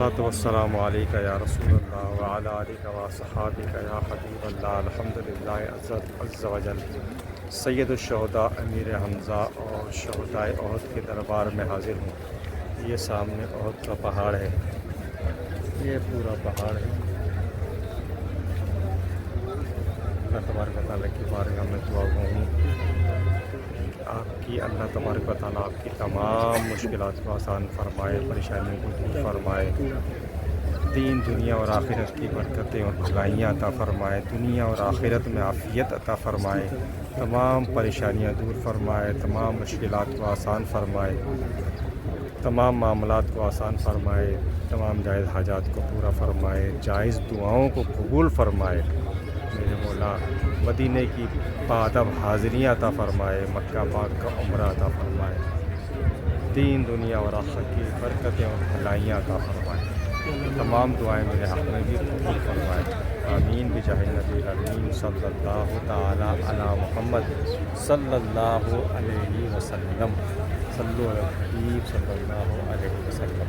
والسلام علیکہ یا رسول اللہ وعلی آلہ و صحابہ یا حبیب اللہ الحمدللہ عز و جل۔ سید الشہداء امیر حمزہ اور شہداء احد کے دربار میں حاضر ہوں۔ یہ سامنے احد کا پہاڑ ہے، یہ پورا پہاڑ ہے۔ اللہ تبارک و تعالیٰ کی بارگاہ میں دعا ہوں آپ کی اللہ تبارک و تعالیٰ آپ کی تمام مشکلات کو آسان فرمائے، پریشانیوں کو دور فرمائے، دین دنیا اور آخرت کی برکتیں اور بھلائیاں عطا فرمائے، دنیا اور آخرت میں عافیت عطا فرمائے، تمام پریشانیاں دور فرمائے، تمام مشکلات کو آسان فرمائے، تمام معاملات کو آسان فرمائے، تمام جائز حاجات کو پورا فرمائے، جائز دعاؤں کو قبول فرمائے۔ میرے مولا مدینے کی بادب حاضریاں عطا فرمائے، مکہ پاک کا عمرہ عطا فرمائے، دین دنیا اور آخرت کی برکتیں اور بھلائیاں عطا فرمائے، تمام دعائیں میرے حق میں بھی قبول فرمائے۔ آمین بجاہ نبی الامین صلی اللہ تعالی علی محمد صلی اللہ علیہ وسلم۔ صلو علی الحبیب صلی اللہ علیہ وسلم۔